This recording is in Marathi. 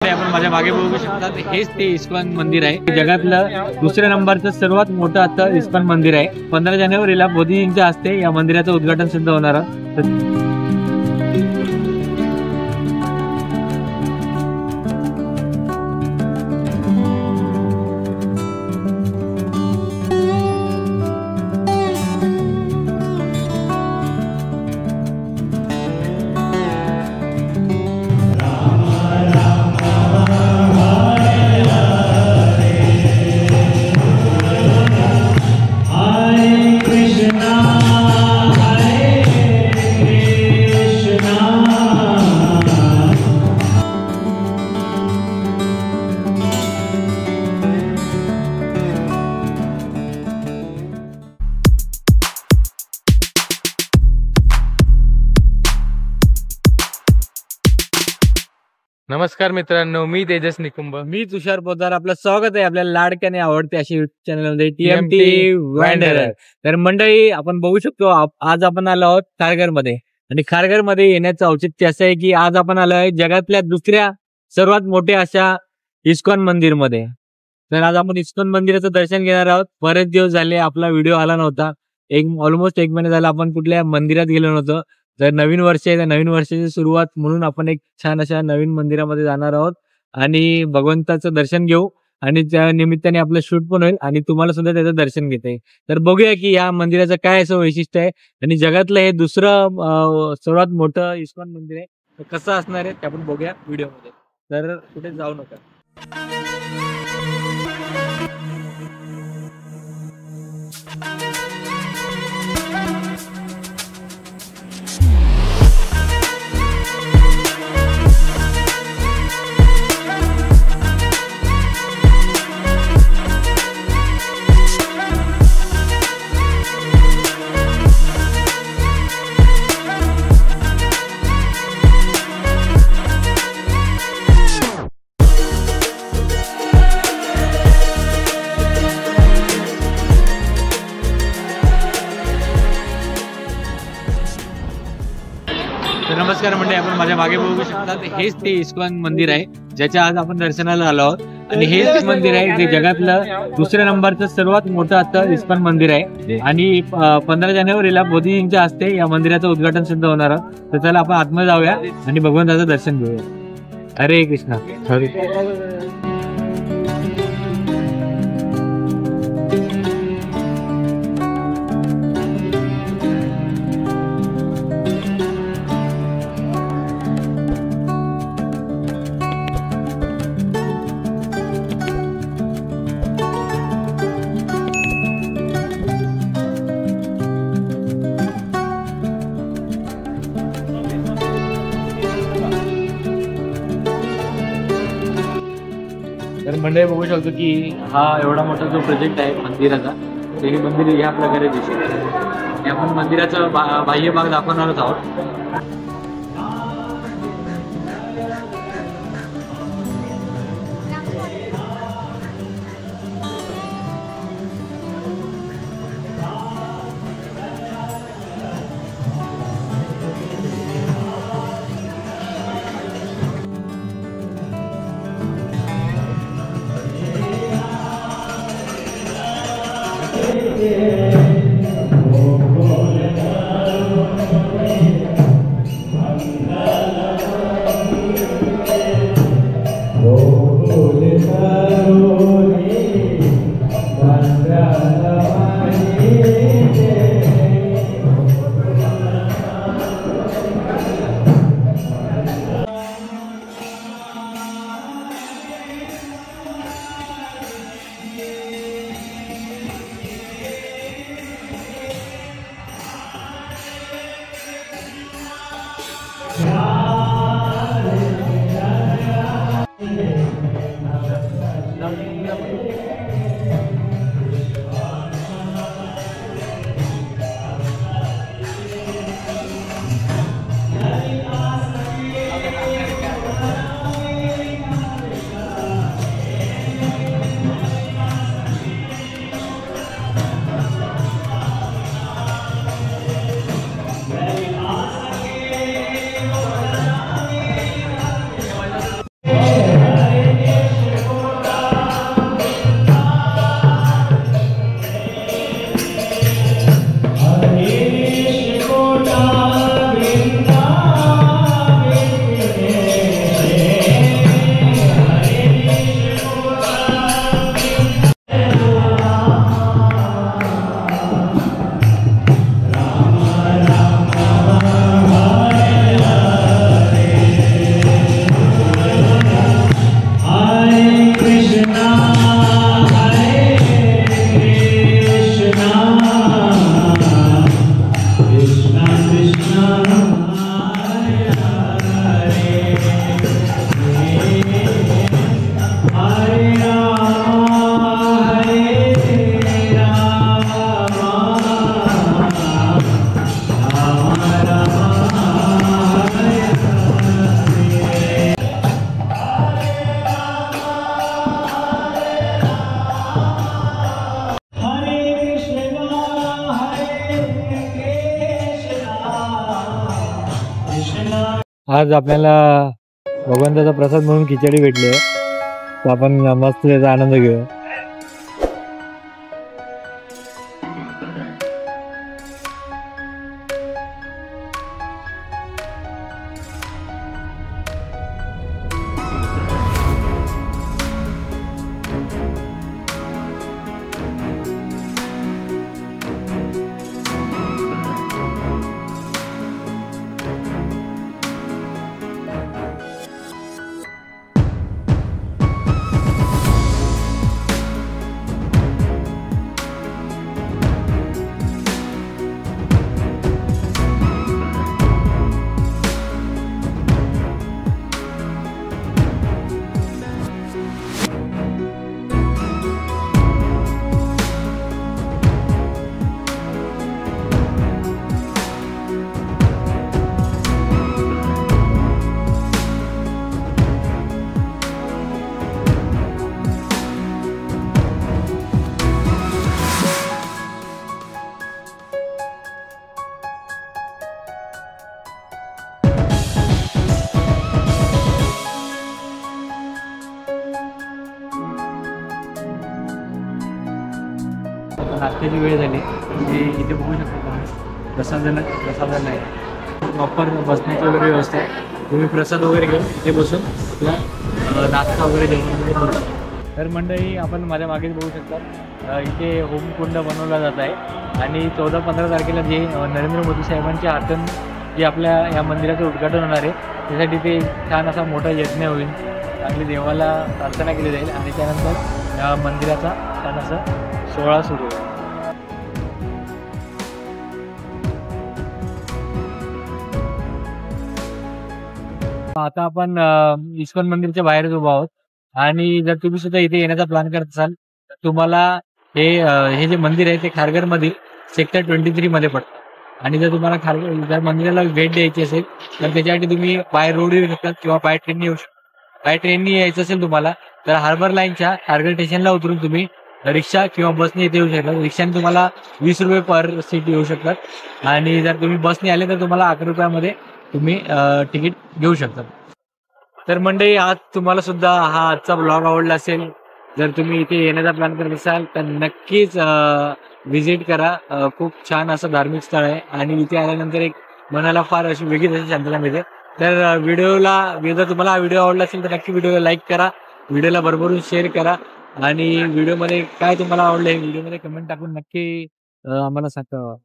आपण माझ्या मागे बघू शकतात हेच ते इस्कॉन मंदिर आहे. जगातलं दुसऱ्या नंबरचं सर्वात मोठं आता इस्कॉन मंदिर आहे. 15 जानेवारीला मोदीजींच्या हस्ते या मंदिराचं उद्घाटन सुद्धा होणार आहे. नमस्कार मित्रांनो, मी तेजस निकुंभ. मी तुषार पोद्दार. आपलं स्वागत आहे आपल्या लाडक्याने आवडते अशी युट्यूब चॅनल मध्ये TMT वँडरर. तर मंडळी, आपण बघू शकतो आज आपण आलो आहोत खारघर मध्ये. आणि खारघर मध्ये येण्याचं औचित्य असं आहे की आज आपण आलो आहे जगातल्या दुसऱ्या सर्वात मोठ्या अशा इस्कॉन मंदिर मध्ये. तर आज आपण इस्कॉन मंदिराचं दर्शन घेणार आहोत. बरेच दिवस झाले आपला व्हिडिओ आला नव्हता. ऑलमोस्ट 1 महिना झाला आपण कुठल्या मंदिरात गेलो नव्हतो. तर नवीन वर्ष आहे, नवीन वर्षाची सुरुवात म्हणून आपण एक छान अशा नवीन मंदिरामध्ये जाणार आहोत आणि भगवंताचं दर्शन घेऊ. आणि त्या निमित्ताने आपलं शूट पण होईल आणि तुम्हाला सुद्धा त्याचं दर्शन घेता येईल. तर बघूया की या मंदिराचं काय असं वैशिष्ट्य आहे आणि जगातलं हे दुसरं सर्वात मोठं इस्कॉन मंदिर आहे. तर कसं असणार आहे ते आपण बघूया व्हिडिओमध्ये. तर कुठे जाऊ नका. नमस्कार मंडळी, आपण माझ्या मागे बघू शकतात हेच ते इस्कॉन मंदिर आहे ज्याच्या आज आपण दर्शनाला आलो आहोत. आणि हेच मंदिर आहे जे जगातलं दुसऱ्या नंबरचं सर्वात मोठं आता इस्कॉन मंदिर आहे. आणि 15 जानेवारीला मोदीजींच्या हस्ते या मंदिराचं उद्घाटन सुद्धा होणार आहे. तर चला आपण आतमध्ये जाऊया आणि भगवंताचं दर्शन घेऊया. हरे कृष्णा. तर मंडळी बघू शकतो की हा एवढा मोठा जो प्रोजेक्ट आहे मंदिराचा, ते मंदिर या प्रकारे दिसते. आपण मंदिराचा बाह्य भाग दाखवणारच आहोत. आज आपल्याला भगवंताचा प्रसाद म्हणून खिचडी भेटली आहे, तर आपण मस्त त्याचा आनंद घेऊया. नाश्त्याची वेळ झाली. इथे बघू शकता तुम्ही प्रसाद आहे. प्रॉपर बसण्याची वगैरे व्यवस्था आहे. तुम्ही प्रसाद वगैरे घेऊन इथे बसून आपला नाश्ता वगैरे जेवण वगैरे करू शकता. तर मंडळी आपण माझ्या मागेच बघू शकता इथे होमकुंड बनवला जात आहे. आणि 14-15 तारखेला जे नरेंद्र मोदी साहेबांच्या हातून जे आपल्या या मंदिराचं उद्घाटन होणार आहे, त्यासाठी ते छान असा मोठा यज्ञ होईल. चांगली देवाला प्रार्थना केली जाईल आणि त्यानंतर या मंदिराचा छान असा सोहळा सुरू होईल. आता आपण इस्कॉन मंदिरच्या बाहेरच उभा आहोत. आणि जर तुम्ही सुद्धा इथे येण्याचा प्लॅन करत असाल तर तुम्हाला हे जे मंदिर आहे ते खारघरमधील सेक्टर 23 मध्ये पडतं. आणि जर तुम्हाला जर मंदिराला भेट द्यायची असेल तर त्याच्यासाठी तुम्ही बाय रोड येऊ शकता किंवा बाय ट्रेनने येऊ शकता. बाय ट्रेनने यायचं असेल तुम्हाला तर हार्बर लाईनच्या खारघर स्टेशनला उतरून तुम्ही रिक्षा किंवा बसने इथे येऊ शकता. रिक्षाने तुम्हाला 20 रुपये पर सीट येऊ शकतात. आणि जर तुम्ही बसने आले तर तुम्हाला 11 रुपयामध्ये तुम्ही तिकीट घेऊ शकता. तर मंडळी, आज तुम्हाला सुद्धा हा आजचा ब्लॉग आवडला असेल. जर तुम्ही इथे येण्याचा प्लॅन करत असाल तर नक्कीच व्हिजिट करा. खूप छान असं धार्मिक स्थळ आहे आणि इथे आल्यानंतर एक मनाला फार अशी वेगळीच अशी शांतता मिळते. तर जर तुम्हाला हा व्हिडिओ आवडला असेल तर नक्की व्हिडिओला लाईक करा, व्हिडिओला भरभरून शेअर करा आणि व्हिडिओमध्ये काय तुम्हाला आवडलं हे व्हिडिओमध्ये कमेंट टाकून नक्की आम्हाला सांगा.